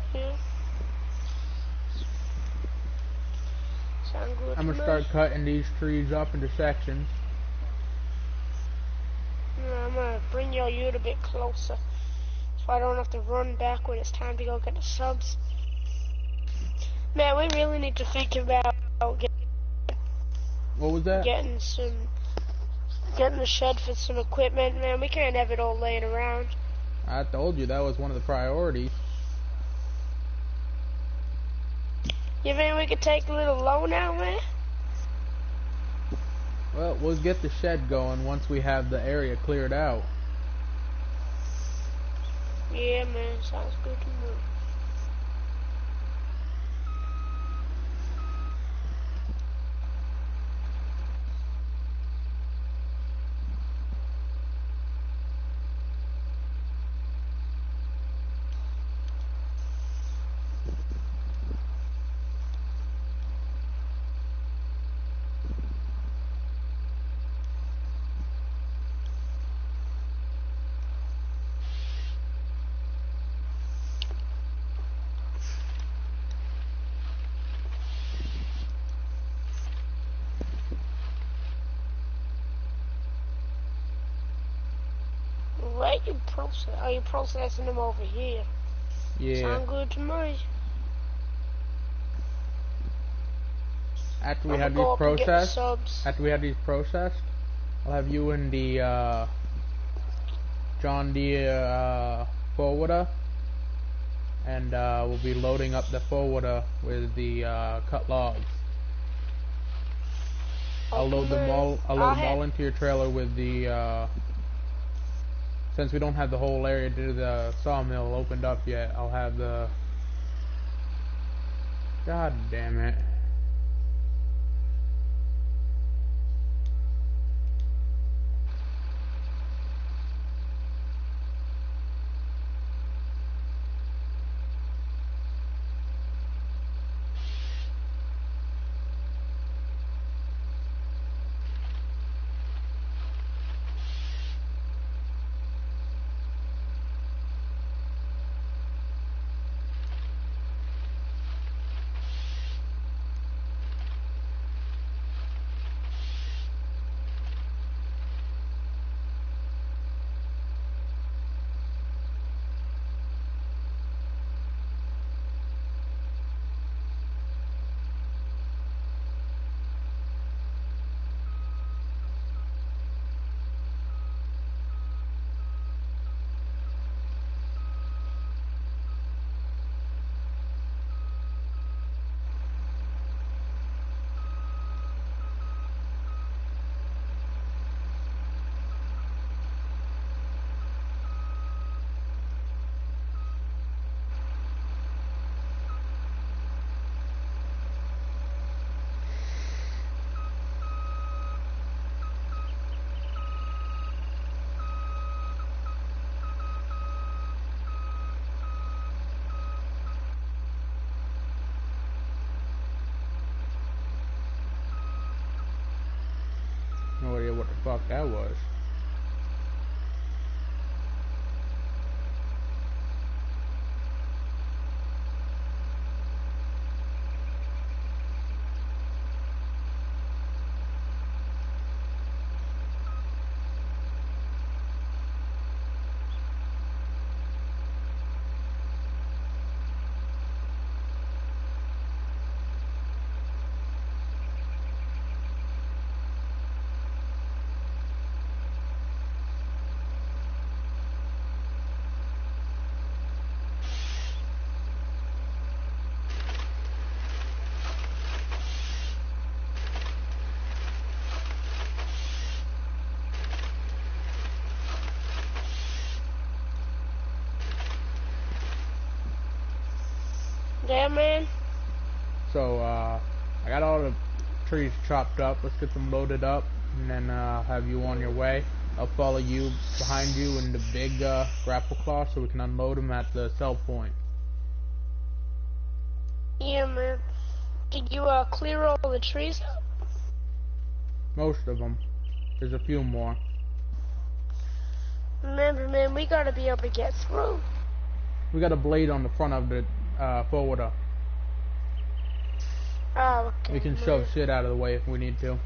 Sound good I'm to gonna me. start cutting these trees up into sections. Yeah, I'm gonna bring your ute a bit closer, so I don't have to run back when it's time to go get the subs. Man, we really need to think about What was that? getting a shed for some equipment. Man, we can't have it all laying around. I told you that was one of the priorities. You think we could take a little loan out, man? Well, we'll get the shed going once we have the area cleared out. Yeah, man, sounds good to me. Wait, are you processing them over here? Yeah. Sound good to me. After we have these processed, I'll have you in the John Deere forwarder, and we'll be loading up the forwarder with the cut logs. I'll load them all. I'll load them all into your trailer with the. Since we don't have the whole area to the sawmill opened up yet, I'll have the. God damn it. No idea what the fuck that was. Yeah, man. So, I got all the trees chopped up. Let's get them loaded up, and then have you on your way. I'll follow you behind you in the big grapple claw so we can unload them at the sell point. Yeah, man. Did you clear all the trees up? Most of them. There's a few more. Remember, man, we gotta be able to get through. We got a blade on the front of the forwarder. Oh, okay. We can shove shit out of the way if we need to.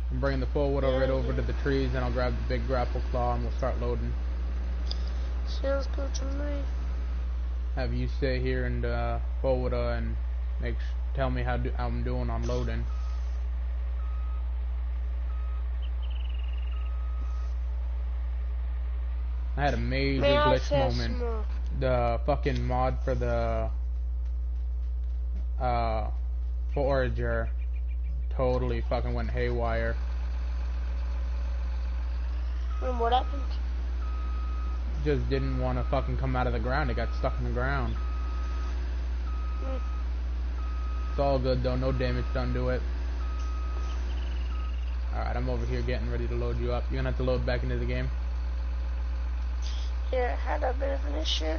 I'm bringing the forwarder right over to the trees, and I'll grab the big grapple claw and we'll start loading. Sounds good to me. Have you stay here and forwarder and Tell me how I'm doing on loading. I had a major May I glitch say moment. some more? The fucking mod for the forager totally fucking went haywire. And what happened? Just didn't want to fucking come out of the ground. It got stuck in the ground. Mm. It's all good though. No damage done to it. Alright, I'm over here getting ready to load you up. You're gonna have to load back into the game. Yeah, I had a bit of an issue.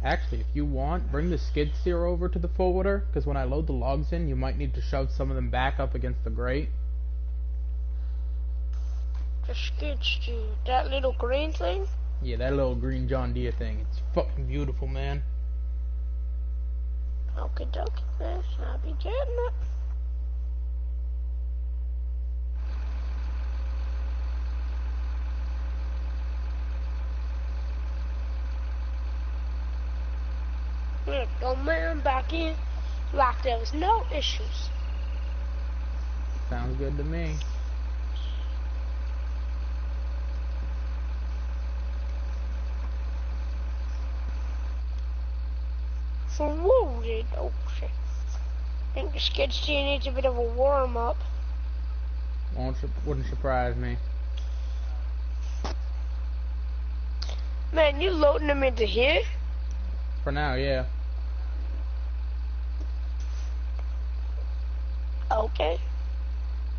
Actually, if you want, bring the skid steer over to the forwarder, because when I load the logs in, you might need to shove some of them back up against the grate. The skid steer. That little green thing? Yeah, that little green John Deere thing. It's fucking beautiful, man. Okie dokie, man. I'll be getting it. Yeah, go man back in like there was no issues. Sounds good to me. Forwarded. Oh shit. I think the skid steer needs a bit of a warm up. Wouldn't surprise me. Man, you loading them into here? For now, yeah. Okay.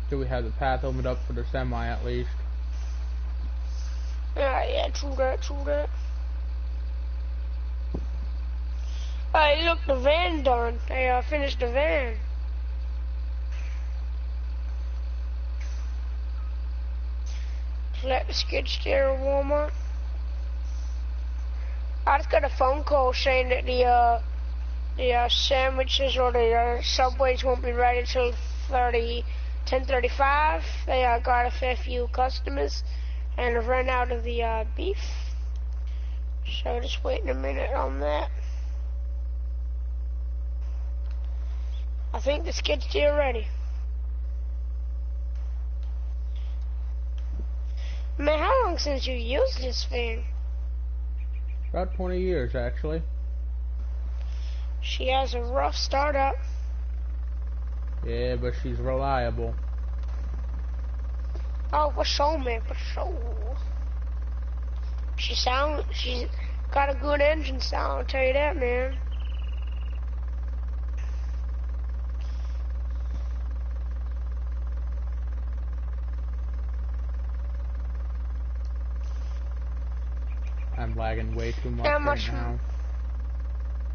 Till we have the path opened up for the semi at least. Yeah, true that, true that. Hey, look, the van done. They finished the van. Let the skid steer warm up. I just got a phone call saying that the sandwiches or the subways won't be ready till 10:35. They got a fair few customers and have run out of the beef. So just waiting a minute on that. I think the skid steer ready. Man, how long since you used this thing? About 20 years, actually. She has a rough startup. Yeah, but she's reliable. Oh, for sure, man, for sure. She's got a good engine sound, I'll tell you that, man. I'm lagging way too much How right much? now.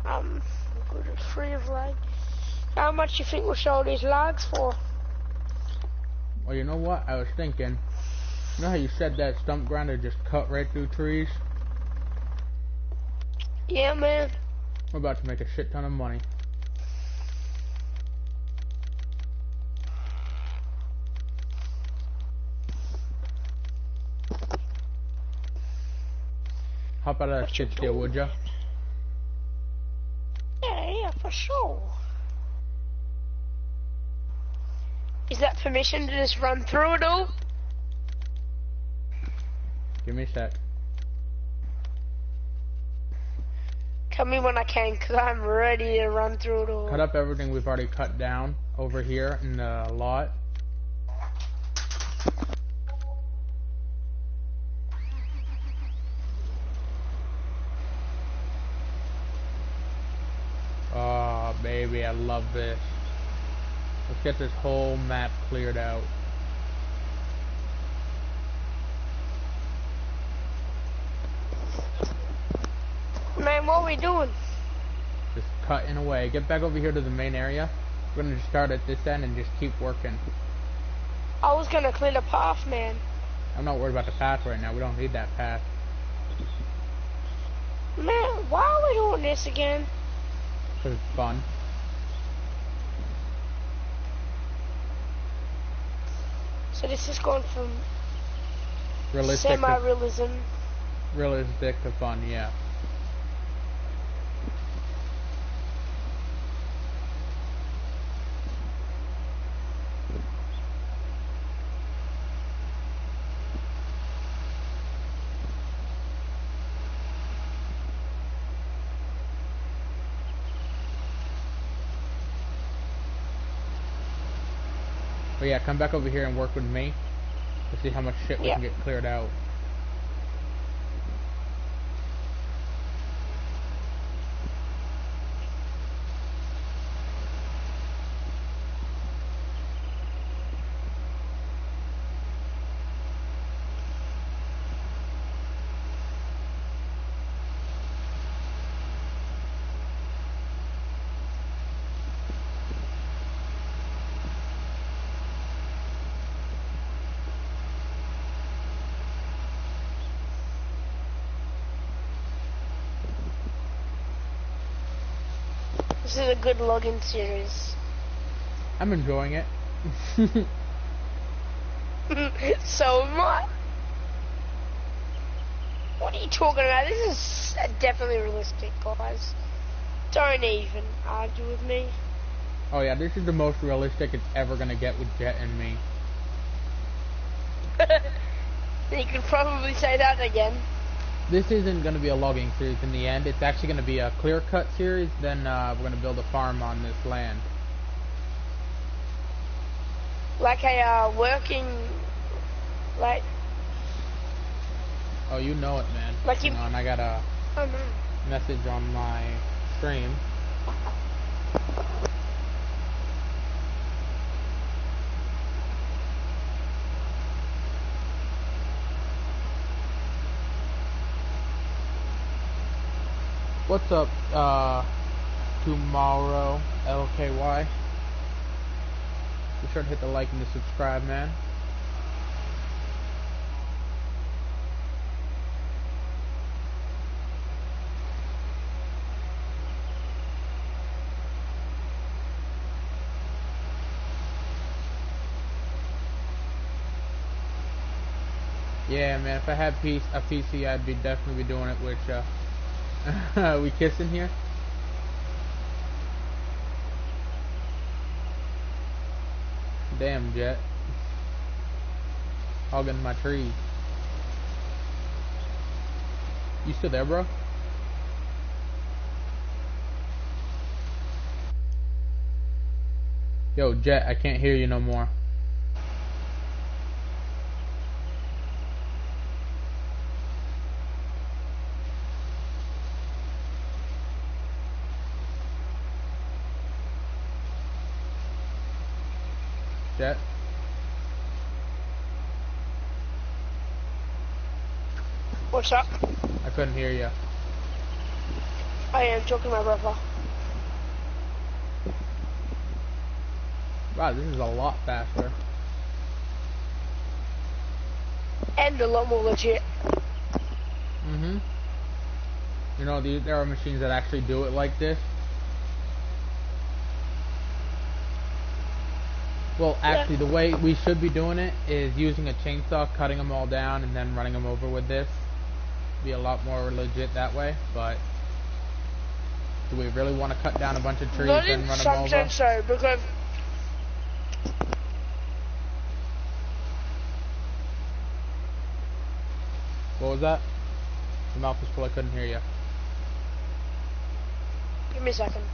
I'm good and free of lag. How much you think we'll sell these logs for? Well, you know what? I was thinking. You know how you said that stump grinder just cut right through trees? Yeah, man. We're about to make a shit ton of money. Hop out of that What you skid steer, would ya? Yeah, for sure. Is that permission to just run through it all? Give me a sec. Tell me when I can, because I'm ready to run through it all. Cut up everything we've already cut down over here in the lot. I love this. Let's get this whole map cleared out. Man, what are we doing? Just cutting away. Get back over here to the main area. We're gonna just start at this end and just keep working. I was gonna clear the path, man. I'm not worried about the path right now. We don't need that path. Man, why are we doing this again? Because it's fun. So this is going from Realistic semi-realism. realistic to fun, yeah. But yeah, come back over here and work with me to see how much shit we can get cleared out. This is a good login series. I'm enjoying it. So am I. What are you talking about? This is definitely realistic, guys. Don't even argue with me. Oh yeah, this is the most realistic it's ever gonna get with Jet and me. You could probably say that again. This isn't gonna be a logging series in the end. It's actually gonna be a clear cut series. Then we're gonna build a farm on this land. Like a working, like. Oh, you know it, man. Like you. Hang on, I got a message on my stream. What's up, tomorrow, LKY? Be sure to hit the like and the subscribe, man. Yeah, man, if I had a PC, I'd definitely be doing it with ya. We kissing here? Damn, Jet. Hogging my tree. You still there, bro? Yo, Jet, I can't hear you no more. Jet? What's up? I couldn't hear you. I am talking to my brother. Wow, this is a lot faster. And a lot more legit. Mm-hmm. You know, there are machines that actually do it like this. Well, actually, the way we should be doing it is using a chainsaw, cutting them all down, and then running them over with this. Be a lot more legit that way, but do we really want to cut down a bunch of trees and run them over? Not in some sense, so, because... What was that? The mouth was full, I couldn't hear you. Give me a second.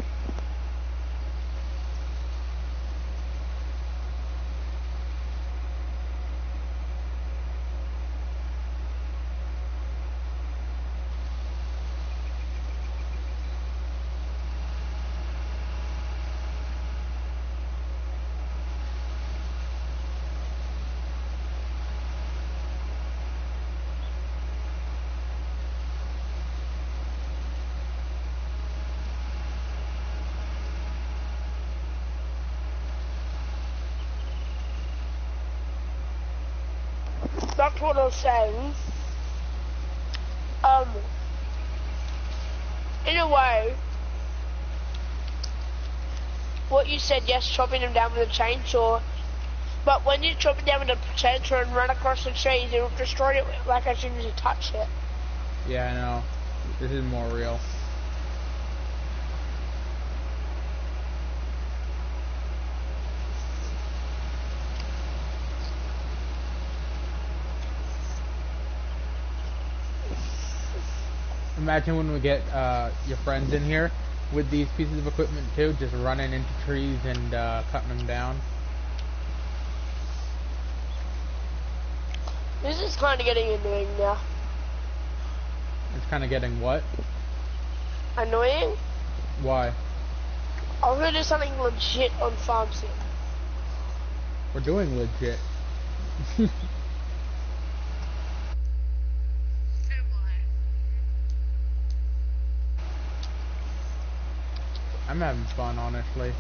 back to what I was saying. In a way, what you said, yes, chopping them down with a chainsaw, but when you chop it down with a chainsaw and run across the trees, it'll destroy it like as soon as you touch it. Yeah, I know. This is more real. Imagine when we get your friends in here with these pieces of equipment too, just running into trees and cutting them down. This is kind of getting annoying now. It's kind of getting what? Annoying? Why? I was gonna do something legit on farm sim. We're doing legit. I'm having fun, honestly.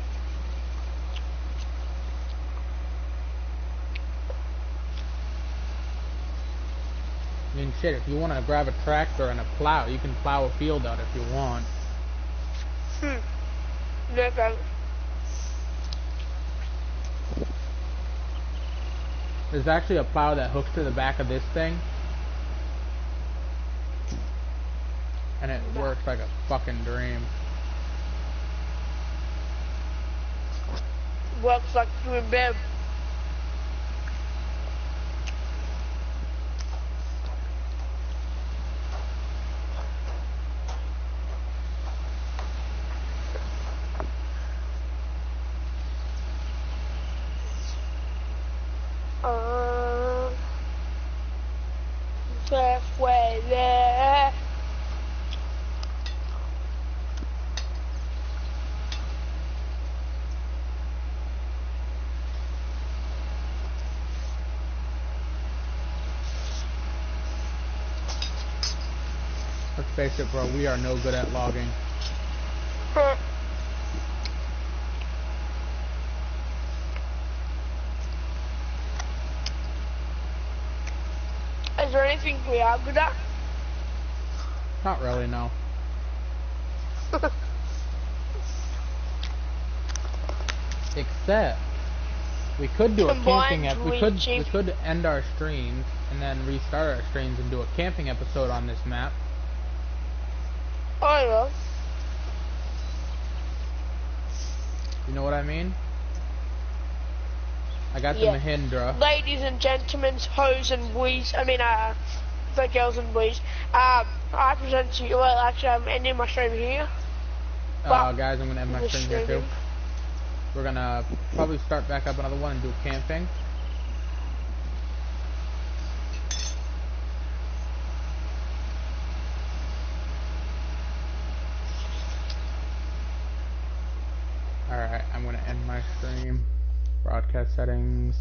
I mean, shit, if you want to grab a tractor and a plow, you can plow a field out if you want. Okay. There's actually a plow that hooks to the back of this thing. And it works like a fucking dream. Works like you in bed. Halfway there. Let's face it, bro, we are no good at logging. Is there anything we are good at? Not really, no. Except we could do a camping we could end our streams and then restart our streams and do a camping episode on this map. Oh yeah. You know what I mean? I got the Mahindra. Ladies and gentlemen, hoes and boys, the girls and boys, I present to you, well actually I'm ending my stream here. Guys, I'm gonna end my stream here too. We're gonna probably start back up another one and do camping. Alright, I'm gonna end my stream. Broadcast settings.